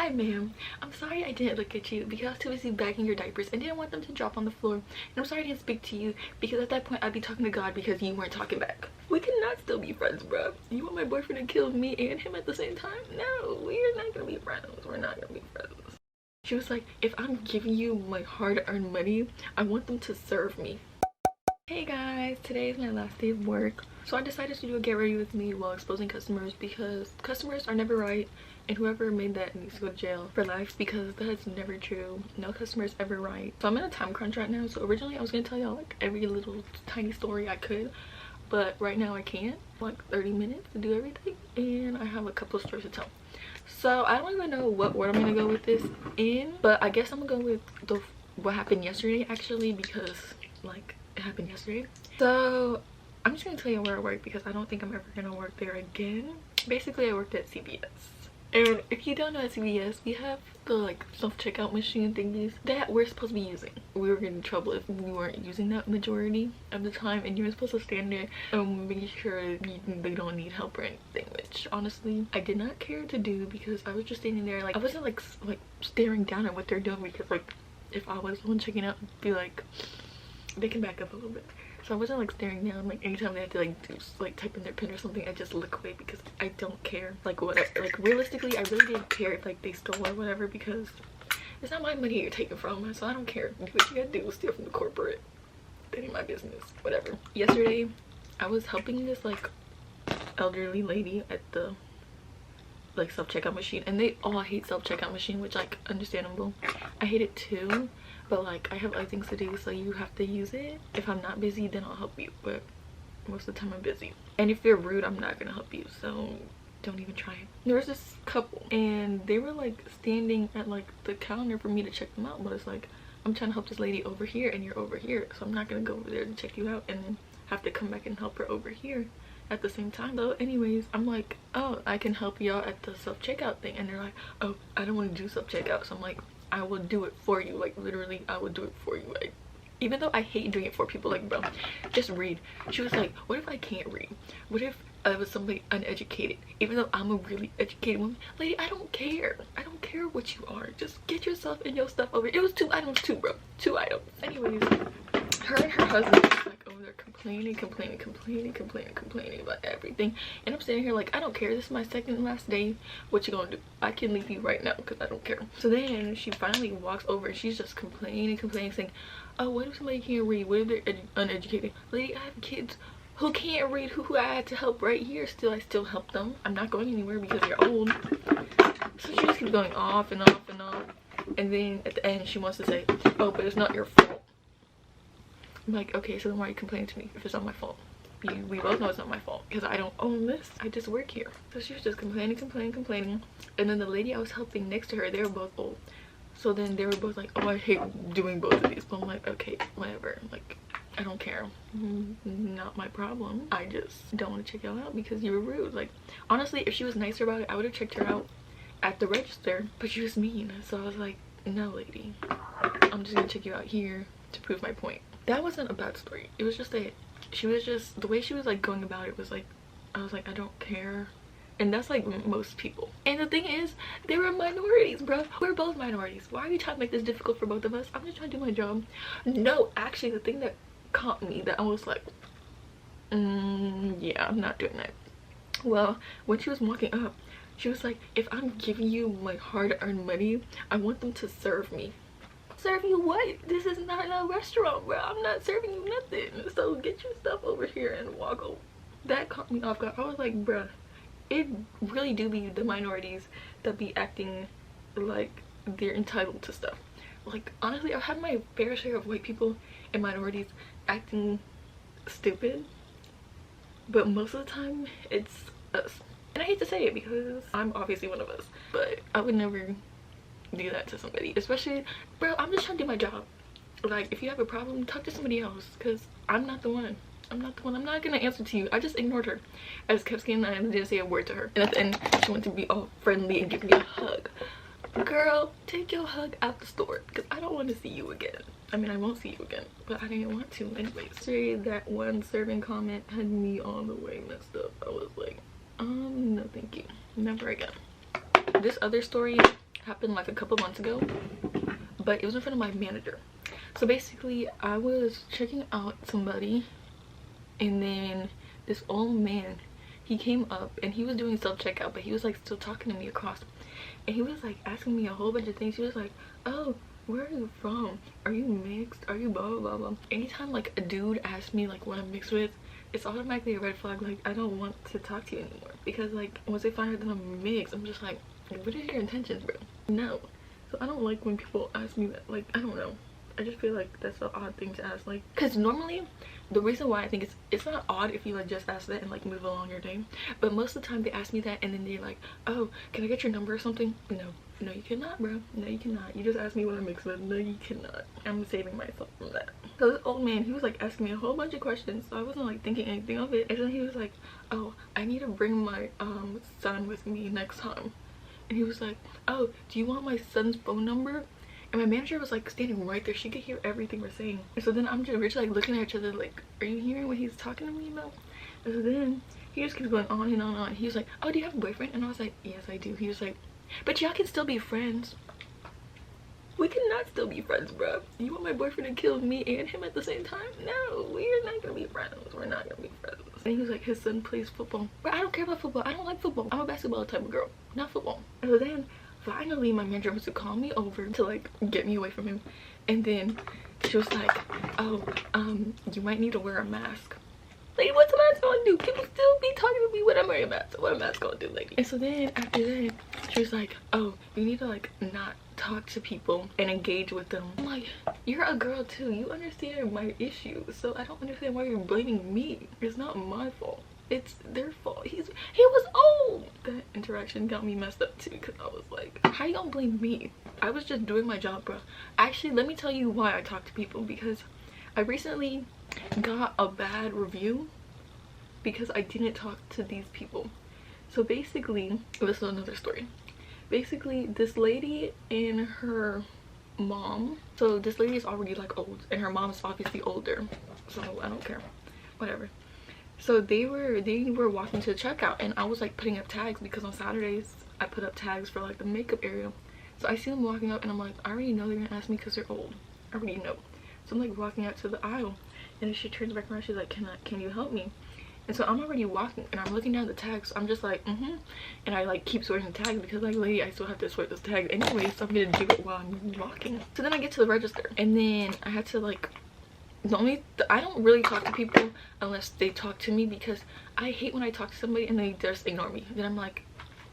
Hi ma'am, I'm sorry I didn't look at you because I was too busy bagging your diapers and didn't want them to drop on the floor. And I'm sorry I didn't speak to you because at that point I'd be talking to God because you weren't talking back. We cannot still be friends, bro. You want my boyfriend to kill me and him at the same time? No, we're not gonna be friends. We're not gonna be friends. She was like, if I'm giving you my hard-earned money, I want them to serve me. Hey guys, today is my last day of work, so I decided to do a get ready with me while exposing customers because customers are never right, and whoever made that needs to go to jail for life because that's never true. No customer is ever right. So I'm in a time crunch right now, so originally I was gonna tell y'all like every little tiny story I could, but right now I can't. Like 30 minutes to do everything, and I have a couple of stories to tell. So I don't even know what word I'm gonna go with this in, but I guess I'm gonna go with what happened yesterday actually, because like it happened yesterday. So I'm just gonna tell you where I work because I don't think I'm ever gonna work there again. Basically I worked at CVS, and if you don't know, at CVS we have the like self-checkout machine thingies that we're supposed to be using. We were getting in trouble if we weren't using that majority of the time, and you're supposed to stand there and make sure they don't need help or anything, which honestly I did not care to do because I was just standing there. Like I wasn't like staring down at what they're doing because like if I was the one checking out, I'd be like, they can back up a little bit. So I wasn't like staring down. Like anytime they had to like do like type in their pin or something, I just look away because I don't care. Like what, like realistically I really didn't care if like they stole or whatever because it's not my money you're taking from, so I don't care. Do what you gotta do, steal from the corporate. That ain't my business, whatever. Yesterday I was helping this like elderly lady at the like self-checkout machine, and they all hate self-checkout machine, which like understandable. I hate it too, but like I have other things to do, so you have to use it. If I'm not busy then I'll help you, but most of the time I'm busy, and if you're rude I'm not gonna help you, so don't even try it. There was this couple and they were like standing at like the counter for me to check them out, but it's like I'm trying to help this lady over here and you're over here, so I'm not gonna go over there to check you out and then have to come back and help her over here at the same time. Though anyways, I'm like, oh, I can help y'all at the self-checkout thing, and they're like, oh, I don't want to do self-checkout. So I'm like, I will do it for you. Like literally I will do it for you. Like, even though I hate doing it for people, like bro, just read. She was like, what if I can't read? What if I was somebody uneducated? Even though I'm a really educated woman, lady, I don't care. I don't care what you are, just get yourself and your stuff over here. It was 2 items too, bro, 2 items. Anyways, her and her husband was like over there complaining about everything, and I'm sitting here like, I don't care, this is my second and last day. What you gonna do? I can leave you right now because I don't care. So then she finally walks over and she's just complaining, saying, oh, what if somebody can't read? What if they're uneducated? Lady, I have kids who can't read, who I had to help right here. Still, I still help them. I'm not going anywhere because you're old. So she just keeps going off and off and off, and then at the end she wants to say, oh, but it's not your fault. I'm like, okay, so then why are you complaining to me if it's not my fault? We both know it's not my fault because I don't own this. I just work here. So she was just complaining, and then the lady I was helping next to her, they were both old. So then they were both like, oh, I hate doing both of these. But I'm like, okay, whatever. Like, I don't care. Not my problem. I just don't want to check y'all out because you were rude. Like, honestly, if she was nicer about it, I would have checked her out at the register. But she was mean. So I was like, no, lady. I'm just going to check you out here to prove my point. That wasn't a bad story. It was just that she was just, the way she was like going about it was like, I was like, I don't care. And that's like most people. And the thing is, they were minorities, bro. We're both minorities. Why are you trying to make this difficult for both of us? I'm just trying to do my job. No, actually, the thing that caught me, that I was like, yeah, I'm not doing that. Well, when she was walking up, she was like, if I'm giving you my hard-earned money, I want them to serve me. Serve you what? This is not a restaurant, bro. I'm not serving you nothing. So get your stuff over here and walk over. That caught me off guard. I was like, bruh, it really do be the minorities that be acting like they're entitled to stuff. Like, honestly, I've had my fair share of white people and minorities acting stupid, but most of the time it's us. And I hate to say it because I'm obviously one of us, but I would never do that to somebody, especially, bro, I'm just trying to do my job. Like, if you have a problem, talk to somebody else, because I'm not the one. I'm not gonna answer to you. I just ignored her. I just kept scanning and didn't say a word to her, and at the end she wanted to be all friendly and give me a hug. Girl, take your hug out the store because I don't want to see you again. I mean, I won't see you again, but I didn't want to anyways. Say that one serving comment had me all the way messed up. I was like, no thank you, never again. This other story happened like a couple months ago, but it was in front of my manager. So basically I was checking out somebody, and then this old man, he came up and he was doing self-checkout, but he was like still talking to me across, and he was like asking me a whole bunch of things. He was like, oh, where are you from? Are you mixed? Are you blah blah blah blah. Anytime like a dude asks me like what I'm mixed with, it's automatically a red flag. Like, I don't want to talk to you anymore, because like once they find out that I'm mixed, I'm just like, what is your intentions, bro? No. So I don't like when people ask me that. Like, I don't know, I just feel like that's an odd thing to ask. Like, because normally the reason why I think it's not odd if you like just ask that and like move along your day, but most of the time they ask me that and then they're like, oh, can I get your number or something? No, you cannot, bro. No, you cannot. You just asked me what I'm mixed with. No, you cannot. I'm saving myself from that. So this old man, he was like asking me a whole bunch of questions, so I wasn't like thinking anything of it. And then he was like, oh, I need to bring my son with me next time. And he was like, oh, do you want my son's phone number? And my manager was like standing right there. She could hear everything we're saying. And so then we're just like looking at each other like, are you hearing what he's talking to me about? And so then he just keeps going on and on and on. He was like, oh, do you have a boyfriend? And I was like, yes, I do. He was like, but y'all can still be friends. We cannot still be friends, bro. You want my boyfriend to kill me and him at the same time? No, we're not gonna be friends. We're not gonna be friends. And he was like, his son plays football. But I don't care about football. I don't like football. I'm a basketball type of girl, not football. And so then finally my manager was to call me over to like get me away from him. And then she was like, oh, you might need to wear a mask. Lady, what's a mask gonna do? People still be talking to me when I'm wearing a mask. So what a mask gonna do, lady? And so then after that, she was like, oh, you need to like not talk to people and engage with them. I'm like, you're a girl too. You understand my issue. So I don't understand why you're blaming me. It's not my fault. It's their fault. He was old. That interaction got me messed up too, because I was like, how you gonna blame me? I was just doing my job, bro. Actually, let me tell you why I talk to people, because I recently got a bad review because I didn't talk to these people. So basically, this is another story. Basically, this lady and her mom, so this lady is already like old and her mom is obviously older, so I don't care, whatever. So they were walking to the checkout, and I was like putting up tags, because on Saturdays I put up tags for like the makeup area. So I see them walking up and I'm like, I already know they're gonna ask me because they're old. I already know. So I'm like walking out to the aisle, and then she turns back around, she's like, can you help me? And so I'm already walking and I'm looking down the tags, so I'm just like, and I like keep sorting the tags, because like, lady, I still have to sort this tag anyway, so I'm gonna do it while I'm walking. So then I get to the register, and then I had to like, I don't really talk to people unless they talk to me, because I hate when I talk to somebody and they just ignore me. Then I'm like,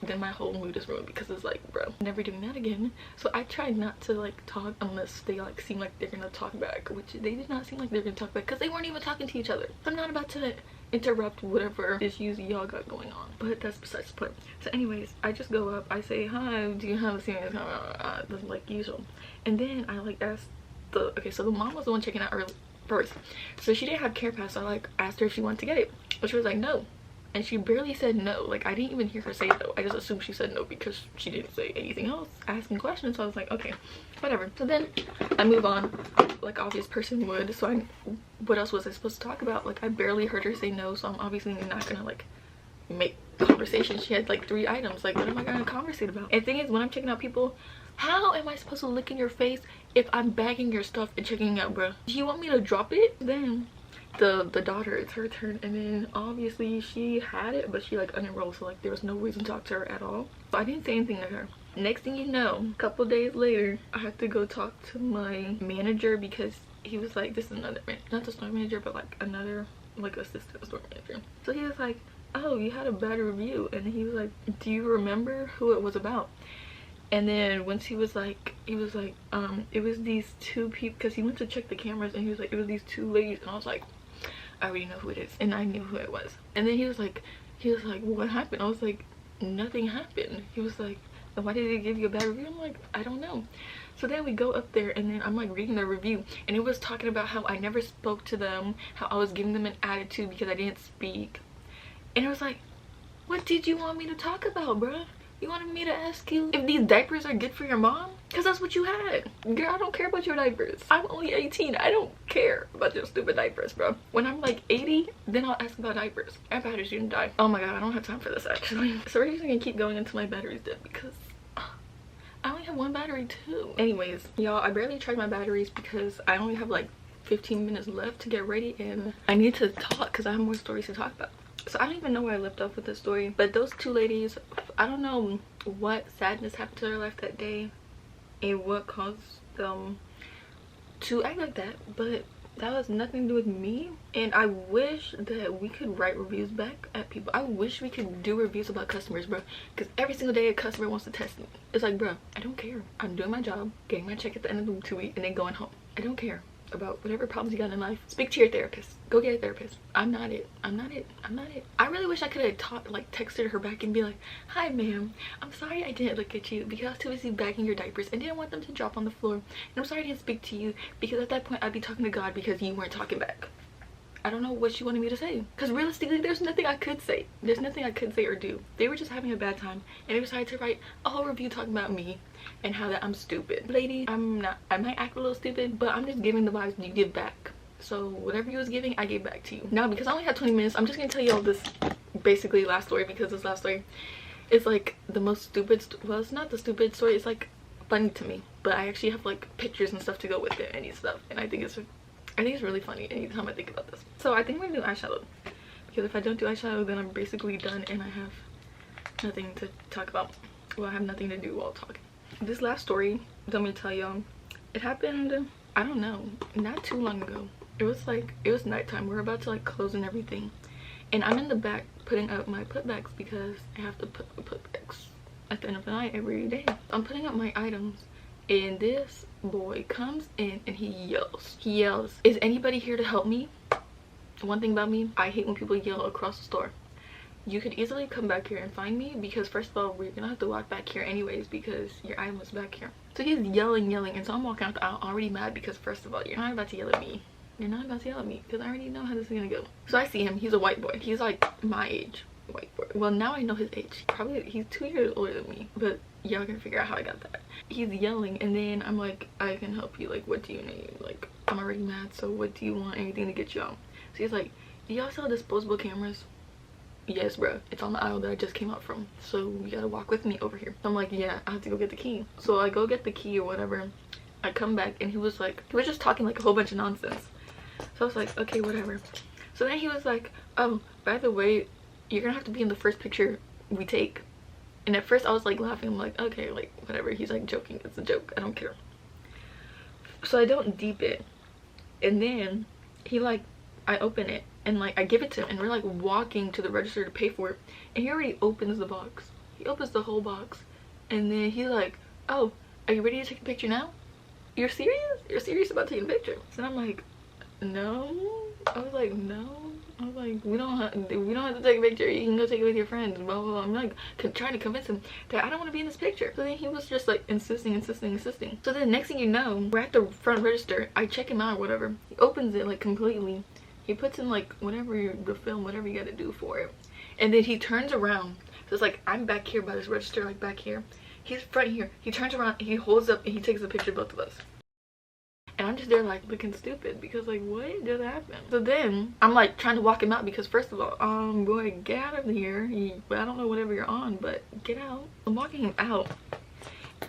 then my whole mood is ruined, because it's like, bro, never doing that again. So I try not to like talk unless they like seem like they're gonna talk back, which they did not seem like they're gonna talk back, because they weren't even talking to each other. I'm not about to interrupt whatever issues y'all got going on, but that's besides the point. So anyways, I just go up, I say, hi, do you have a serious like usual? And then I like ask okay, so the mom was the one checking out early first, so she didn't have care pass, so I like asked her if she wanted to get it, but she was like, no. And she barely said no. Like, I didn't even hear her say no. I just assumed she said no because she didn't say anything else asking questions. So I was like, okay, whatever. So then I move on like obvious person would. So what else was I supposed to talk about? Like, I barely heard her say no, so I'm obviously not gonna like make conversation. She had like 3 items. Like, what am I gonna conversate about? And the thing is, when I'm checking out people, how am I supposed to look in your face if I'm bagging your stuff and checking out, bro? Do you want me to drop it? Then the daughter, it's her turn, and then obviously she had it, but she like unenrolled, so like there was no reason to talk to her at all. So I didn't say anything to her. Next thing you know, a couple days later, I had to go talk to my manager, because he was like, this is another not the store manager, but like another like assistant store manager. So he was like, oh, you had a bad review. And he was like, do you remember who it was about? And then once he was like, it was these 2 people, because he went to check the cameras, and he was like, it was these 2 ladies. And I was like, I already know who it is. And I knew who it was. And then he was like, what happened? I was like, nothing happened. He was like, why did they give you a bad review? I'm like, I don't know. So then we go up there, and then I'm like reading the review, and it was talking about how I never spoke to them, how I was giving them an attitude because I didn't speak. And it was like, what did you want me to talk about, bruh? You wanted me to ask you if these diapers are good for your mom? Because that's what you had. Girl, I don't care about your diapers. I'm only 18. I don't care about your stupid diapers, bro. When I'm like 80, then I'll ask about diapers. Our batteries didn't die. Oh my god, I don't have time for this actually. So we're just gonna keep going until my battery's dead, because I only have one battery too. Anyways, y'all, I barely charged my batteries because I only have like 15 minutes left to get ready and I need to talk because I have more stories to talk about. So I don't even know where I left off with this story, but those two ladies, I don't know what sadness happened to their life that day and what caused them to act like that, but that has nothing to do with me. And I wish that we could write reviews back at people. I wish we could do reviews about customers, bro, because every single day a customer wants to test me. It's like, bro, I don't care. I'm doing my job, getting my check at the end of the 2 weeks, and then going home. I don't care about whatever problems you got in life. Speak to your therapist. Go get a therapist. I'm not it. I'm not it. I'm not it. I really wish I could have texted her back and be like, hi ma'am, I'm sorry I didn't look at you because I was too busy bagging your diapers and didn't want them to drop on the floor, and I'm sorry I didn't speak to you because at that point I'd be talking to God because you weren't talking back. I don't know what she wanted me to say, because realistically there's nothing I could say. There's nothing I could say or do. They were just having a bad time and they decided to write a whole review talking about me and how that I'm stupid. Lady, I'm not. I might act a little stupid, but I'm just giving the vibes you give back. So whatever you was giving, I gave back to you. Now, because I only have 20 minutes, I'm just gonna tell you all this basically last story, because this last story is like the most stupid, well, it's not the stupid story, it's like funny to me, but I actually have like pictures and stuff to go with it and stuff, and I think it's really funny anytime I think about this. So I think I'm gonna do eyeshadow, because if I don't do eyeshadow then I'm basically done and I have nothing to talk about. Well, I have nothing to do while talking. This last story, let me tell y'all, it happened, I don't know, not too long ago. It was nighttime. We're about to like close and everything, and I'm in the back putting up my putbacks because I have to put putbacks at the end of the night every day. I'm putting up my items and this boy comes in and he yells, is anybody here to help me? One thing about me, I hate when people yell across the store. You could easily come back here and find me, because first of all, we're gonna have to walk back here anyways because your item was back here. So he's yelling, and so I'm walking out the aisle already mad because first of all, you're not about to yell at me. You're not about to yell at me because I already know how this is gonna go. So I see him. He's a white boy. He's like my age. White boy. Well, now I know his age. Probably he's 2 years older than me, but y'all can figure out how I got that. He's yelling, and then I'm like, I can help you. Like, what do you need? Like, I'm already mad, so what do you want? Anything to get you out. So he's like, do y'all sell disposable cameras? Yes, bro, it's on the aisle that I just came out from, so you gotta walk with me over here. So I'm like, yeah, I have to go get the key. So I go get the key or whatever. I come back and he was just talking like a whole bunch of nonsense. So I was like, okay, whatever. So then he was like, oh, by the way, you're gonna have to be in the first picture we take. And at first I was like laughing. I'm like, okay, like whatever. He's like joking. It's a joke. I don't care. So I don't deep it, and then he I open it and like I give it to him, and we're like walking to the register to pay for it, and he already opens the box. He opens the whole box, and then he's like, oh, are you ready to take a picture now? You're serious? You're serious about taking a picture? So I'm like, no. I was like, no. I was like, we don't have to take a picture. You can go take it with your friends. Blah, blah, blah. I'm like trying to convince him that I don't want to be in this picture. So then he was just like insisting. So then next thing you know, we're at the front register. I check him out or whatever. He opens it like completely. He puts in like the film, whatever you got to do for it. And then he turns around. So it's like I'm back here by this register, like back here. He's front here. He turns around, he holds up, and he takes a picture of both of us. And I'm just there like looking stupid because like what just happened? So then I'm like trying to walk him out because first of all, boy, get out of here. I don't know whatever you're on, but get out. I'm walking him out,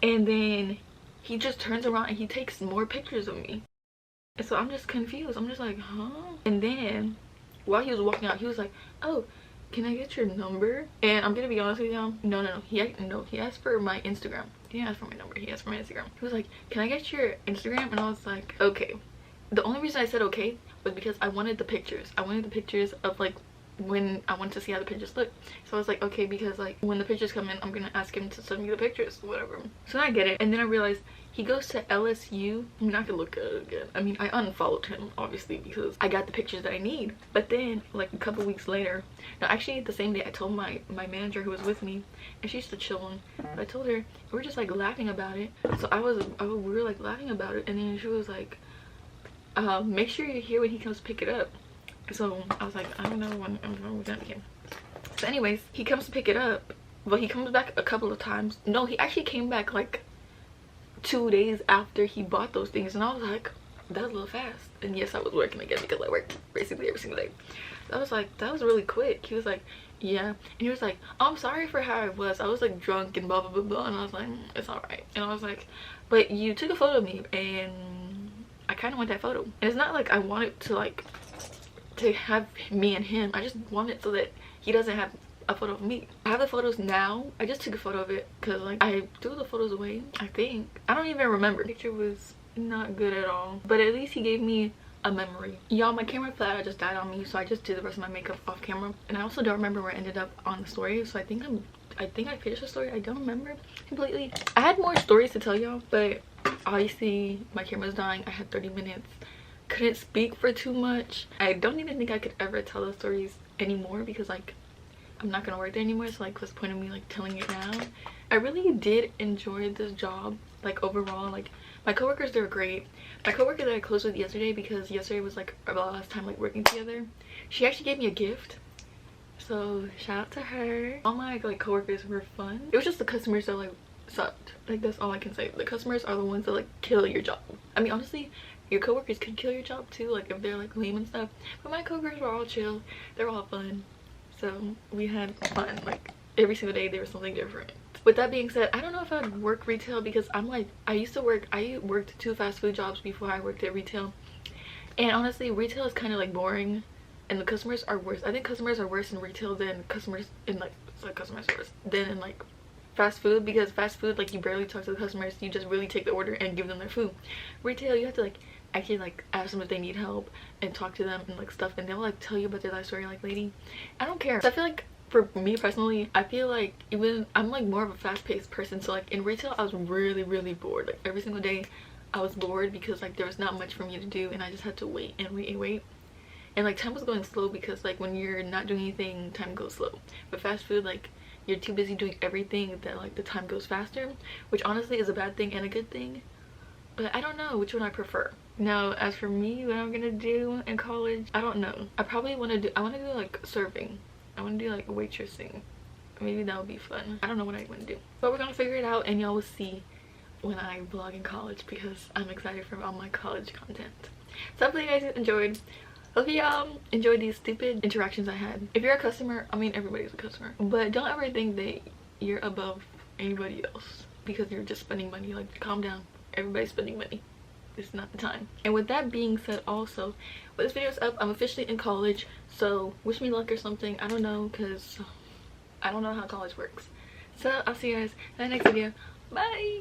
and then he just turns around and he takes more pictures of me. And so I'm just confused. I'm just like, huh? And then while he was walking out, he was like, oh, can I get your number? And I'm gonna be honest with y'all, no, he asked for my Instagram. He didn't ask for my number, he asked for my Instagram. He was like, can I get your Instagram? And I was like, okay. The only reason I said okay was because I wanted the pictures. I wanted the pictures of like when I wanted to see how the pictures look. So I was like, okay, because like when the pictures come in, I'm gonna ask him to send me the pictures, whatever. So then I get it, and then I realized he goes to LSU. I'm not gonna look at it again. I mean, I unfollowed him obviously because I got the pictures that I need. But then like a couple weeks later, no, actually the same day, I told my manager who was with me, and she's the chill one. But I told her, we were just like laughing about it. So we were like laughing about it, and then she was like, make sure you're here when he comes pick it up. So I was like, I don't know when we're gonna be here. So anyways, he comes to pick it up. Well, he comes back a couple of times. No, he actually came back like 2 days after he bought those things, and I was like, that was a little fast. And yes, I was working again because I worked basically every single day. So I was like, that was really quick. He was like, yeah. And he was like, oh, I'm sorry for how I was like drunk and blah blah blah blah. And I was like, it's all right. And I was like, but you took a photo of me and I kind of want that photo. And it's not like I wanted to like to have me and him. I just want it so that he doesn't have a photo of me. I have the photos now. I just took a photo of it because like I threw the photos away, I think. I don't even remember. The picture was not good at all, but at least he gave me a memory. Y'all, my camera flat just died on me, so I just did the rest of my makeup off camera. And I also don't remember where I ended up on the story, so I think I finished the story. I don't remember completely. I had more stories to tell y'all, but obviously my camera's dying. I had 30 minutes, couldn't speak for too much. I don't even think I could ever tell the stories anymore because like I'm not gonna work there anymore, so like what's the point of me like telling it now? I really did enjoy this job, like overall. Like my coworkers, they're great. My coworker that I closed with yesterday, because yesterday was like our last time like working together, she actually gave me a gift, so shout out to her. All my like coworkers were fun. It was just the customers that like sucked. Like that's all I can say. The customers are the ones that like kill your job. I mean honestly, your coworkers could kill your job too, like if they're like lame and stuff, but my coworkers were all chill. They're all fun, so we had fun. Like every single day there was something different. With that being said, I don't know if I'd work retail because I'm like, I worked 2 fast food jobs before I worked at retail, and honestly retail is kind of like boring and the customers are worse. I think customers are worse in retail than customers in like, customers are worse than in like fast food, because fast food like you barely talk to the customers, you just really take the order and give them their food. Retail, you have to like actually like ask them if they need help and talk to them and like stuff, and they'll like tell you about their life story. Like, lady, I don't care. So I feel like for me personally, I feel like even I'm like more of a fast-paced person, so like in retail I was really bored. Like every single day I was bored because like there was not much for me to do and I just had to wait and wait and wait, and like time was going slow because like when you're not doing anything, time goes slow. But fast food, like you're too busy doing everything that like the time goes faster, which honestly is a bad thing and a good thing, but I don't know which one I prefer. Now as for me, what I'm gonna do in college, I don't know. I probably want to do like serving. I want to do like waitressing. Maybe that would be fun. I don't know what I want to do, but we're gonna figure it out and y'all will see when I vlog in college because I'm excited for all my college content. So hopefully you guys enjoyed. Hope y'all enjoyed these stupid interactions I had. If you're a customer, I mean everybody's a customer, but don't ever think that you're above anybody else because you're just spending money. Like, calm down. Everybody's spending money. It's not the time. And with that being said, also when this video is up, I'm officially in college, so wish me luck or something. I don't know, because I don't know how college works. So I'll see you guys in the next video. Bye.